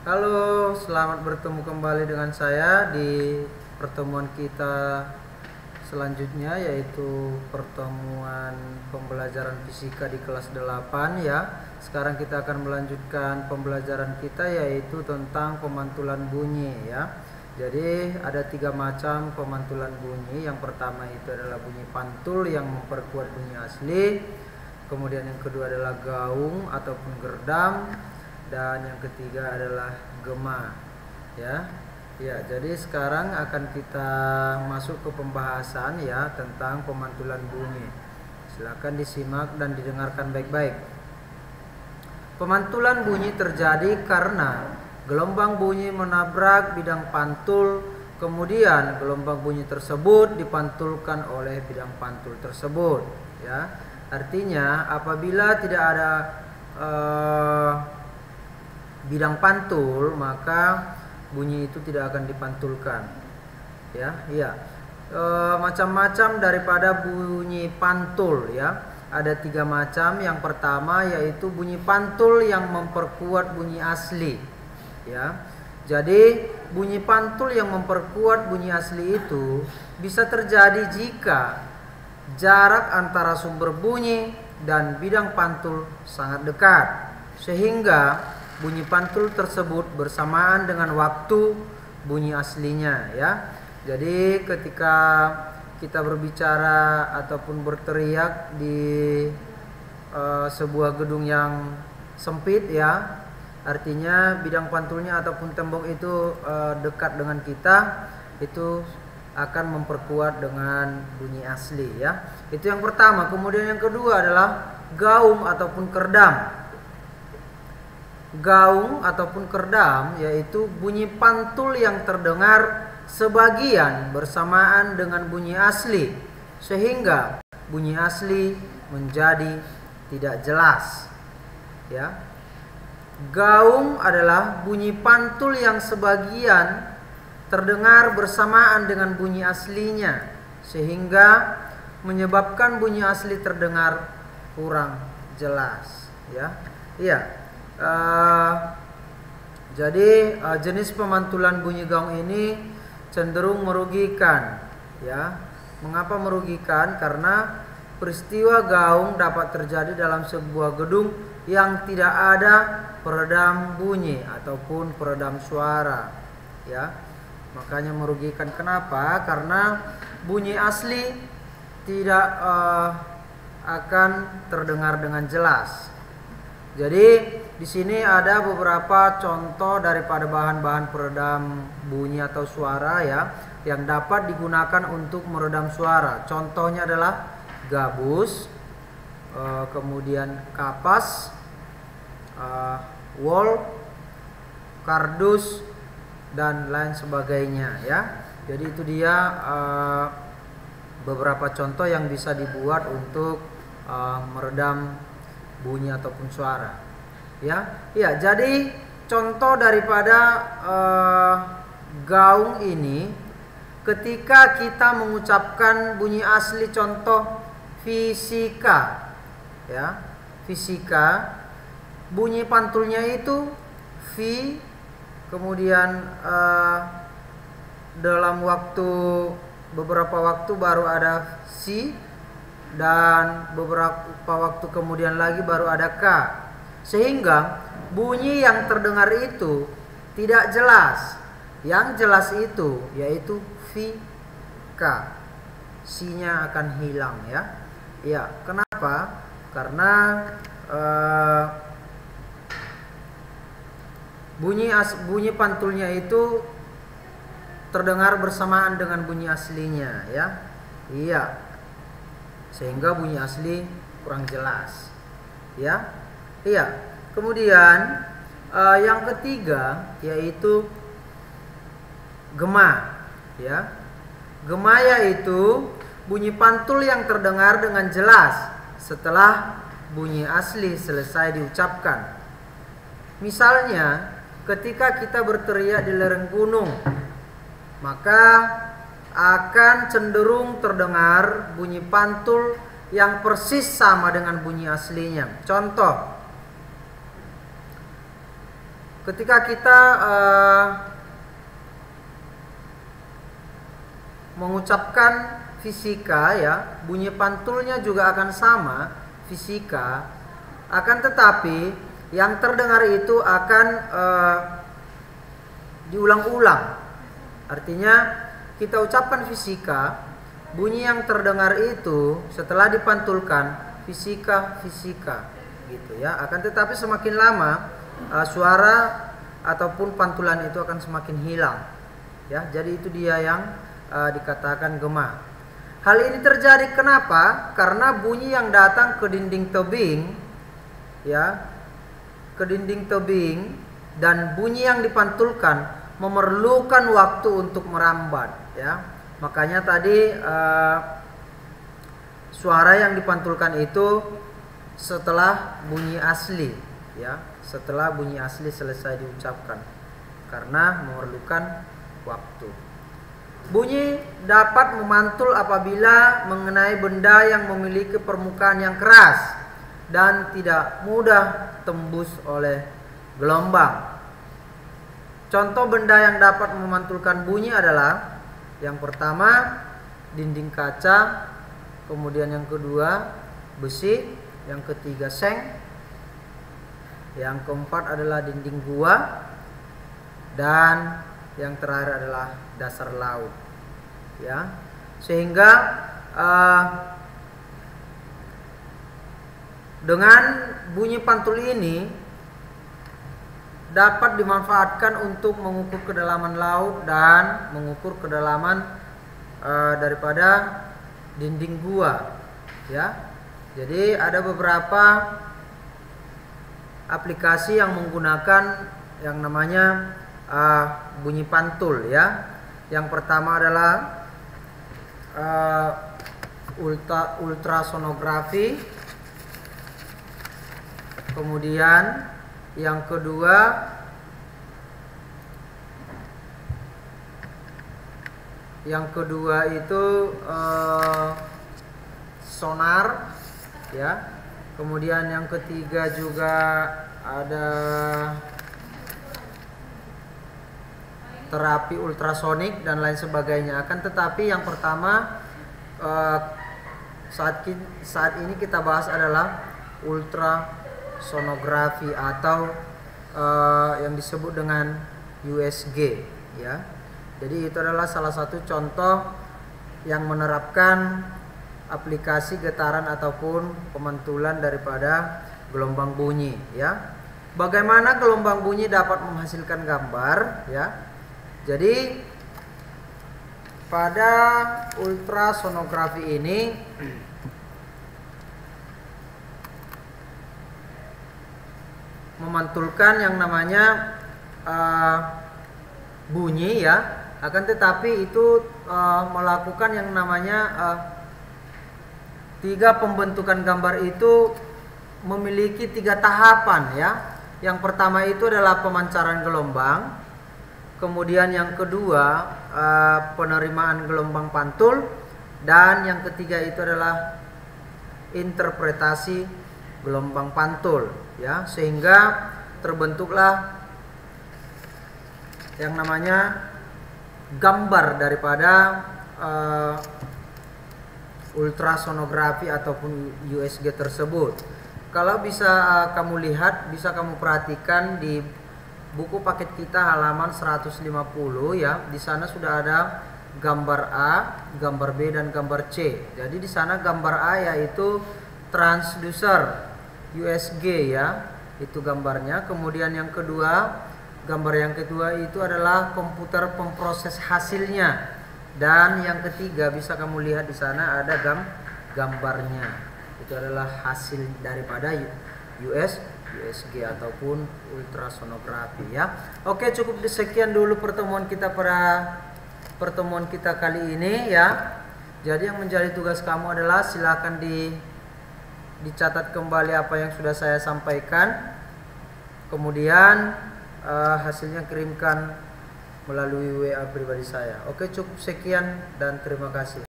Halo, selamat bertemu kembali dengan saya di pertemuan kita selanjutnya, yaitu pertemuan pembelajaran fisika di kelas 8 ya. Sekarang kita akan melanjutkan pembelajaran kita, yaitu tentang pemantulan bunyi ya. Jadi ada 3 macam pemantulan bunyi. Yang pertama itu adalah bunyi pantul yang memperkuat bunyi asli. Kemudian yang kedua adalah gaung ataupun gerdam, dan yang ketiga adalah gema ya. Jadi sekarang akan kita masuk ke pembahasan ya tentang pemantulan bunyi. Silakan disimak dan didengarkan baik-baik. Pemantulan bunyi terjadi karena gelombang bunyi menabrak bidang pantul, kemudian gelombang bunyi tersebut dipantulkan oleh bidang pantul tersebut ya. Artinya apabila tidak ada bidang pantul, maka bunyi itu tidak akan dipantulkan ya. Macam-macam daripada bunyi pantul ya, ada 3 macam. Yang pertama yaitu bunyi pantul yang memperkuat bunyi asli ya. Jadi bunyi pantul yang memperkuat bunyi asli itu bisa terjadi jika jarak antara sumber bunyi dan bidang pantul sangat dekat, sehingga bunyi pantul tersebut bersamaan dengan waktu bunyi aslinya ya. Jadi ketika kita berbicara ataupun berteriak di sebuah gedung yang sempit ya, artinya bidang pantulnya ataupun tembok itu dekat dengan kita, itu akan memperkuat dengan bunyi asli ya. Itu yang pertama. Kemudian yang kedua adalah gaung ataupun kerdam. Gaung ataupun kerdam yaitu bunyi pantul yang terdengar sebagian bersamaan dengan bunyi asli, sehingga bunyi asli menjadi tidak jelas ya. Gaung adalah bunyi pantul yang sebagian terdengar bersamaan dengan bunyi aslinya, sehingga menyebabkan bunyi asli terdengar kurang jelas ya. Jadi jenis pemantulan bunyi gaung ini cenderung merugikan ya. Mengapa merugikan? Karena peristiwa gaung dapat terjadi dalam sebuah gedung yang tidak ada peredam bunyi ataupun peredam suara ya. Makanya merugikan. Kenapa? Karena bunyi asli tidak akan terdengar dengan jelas. Jadi di sini ada beberapa contoh daripada bahan-bahan peredam bunyi atau suara ya, yang dapat digunakan untuk meredam suara. Contohnya adalah gabus, kemudian kapas, wol, kardus, dan lain sebagainya ya. Jadi itu dia beberapa contoh yang bisa dibuat untuk meredam bunyi ataupun suara ya. Jadi contoh daripada gaung ini, ketika kita mengucapkan bunyi asli, contoh fisika ya. Fisika, bunyi pantulnya itu fi, kemudian dalam beberapa waktu baru ada si, dan beberapa waktu kemudian lagi baru ada k, sehingga bunyi yang terdengar itu tidak jelas. Yang jelas itu yaitu fi, k, si-nya akan hilang ya. Kenapa? Karena bunyi pantulnya itu terdengar bersamaan dengan bunyi aslinya ya. Sehingga bunyi asli kurang jelas ya. Kemudian yang ketiga yaitu gema ya. Gema yaitu bunyi pantul yang terdengar dengan jelas setelah bunyi asli selesai diucapkan. Misalnya ketika kita berteriak di lereng gunung, maka akan cenderung terdengar bunyi pantul yang persis sama dengan bunyi aslinya. Contoh, ketika kita mengucapkan fisika ya, bunyi pantulnya juga akan sama fisika, akan tetapi yang terdengar itu akan diulang-ulang. Artinya kita ucapkan fisika, bunyi yang terdengar itu setelah dipantulkan fisika gitu ya. Akan tetapi semakin lama suara ataupun pantulan itu akan semakin hilang ya. Jadi itu dia yang dikatakan gema. Hal ini terjadi kenapa? Karena bunyi yang datang ke dinding tebing ya, ke dinding tebing, dan bunyi yang dipantulkan memerlukan waktu untuk merambat ya. Makanya tadi suara yang dipantulkan itu setelah bunyi asli ya, setelah bunyi asli selesai diucapkan, karena memerlukan waktu. Bunyi dapat memantul apabila mengenai benda yang memiliki permukaan yang keras dan tidak mudah tembus oleh gelombang. Contoh benda yang dapat memantulkan bunyi adalah yang pertama dinding kaca, kemudian yang kedua besi, yang ketiga seng, yang keempat adalah dinding gua, dan yang terakhir adalah dasar laut ya. Sehingga dengan bunyi pantul ini dapat dimanfaatkan untuk mengukur kedalaman laut dan mengukur kedalaman daripada dinding gua ya. Jadi ada beberapa aplikasi yang menggunakan yang namanya bunyi pantul ya. Yang pertama adalah ultrasonografi. Kemudian yang kedua itu sonar ya. Kemudian yang ketiga juga ada terapi ultrasonik dan lain sebagainya. Akan tetapi yang pertama saat ini kita bahas adalah ultrasonografi atau yang disebut dengan USG ya. Jadi itu adalah salah satu contoh yang menerapkan aplikasi getaran ataupun pemantulan daripada gelombang bunyi ya. Bagaimana gelombang bunyi dapat menghasilkan gambar ya. Jadi pada ultrasonografi ini memantulkan yang namanya bunyi ya. Akan tetapi itu melakukan yang namanya tiga pembentukan gambar itu memiliki tiga tahapan ya. Yang pertama itu adalah pemancaran gelombang. Kemudian yang kedua penerimaan gelombang pantul, dan yang ketiga itu adalah interpretasi gelombang pantul ya. Sehingga terbentuklah yang namanya gambar daripada ultrasonografi ataupun USG tersebut. Kalau bisa kamu lihat, bisa kamu perhatikan di buku paket kita halaman 150 ya. Di sana sudah ada gambar A, gambar B, dan gambar C. Jadi di sana gambar A yaitu transducer USG ya. Itu gambarnya. Kemudian yang kedua, gambar yang kedua itu adalah komputer pemproses hasilnya. Dan yang ketiga bisa kamu lihat di sana ada gambarnya. Itu adalah hasil daripada USG ataupun ultrasonografi ya. Oke, cukup sekian dulu pertemuan kita kali ini ya. Jadi yang menjadi tugas kamu adalah silakan dicatat kembali apa yang sudah saya sampaikan. Kemudian hasilnya kirimkan melalui WA pribadi saya. Oke, cukup sekian dan terima kasih.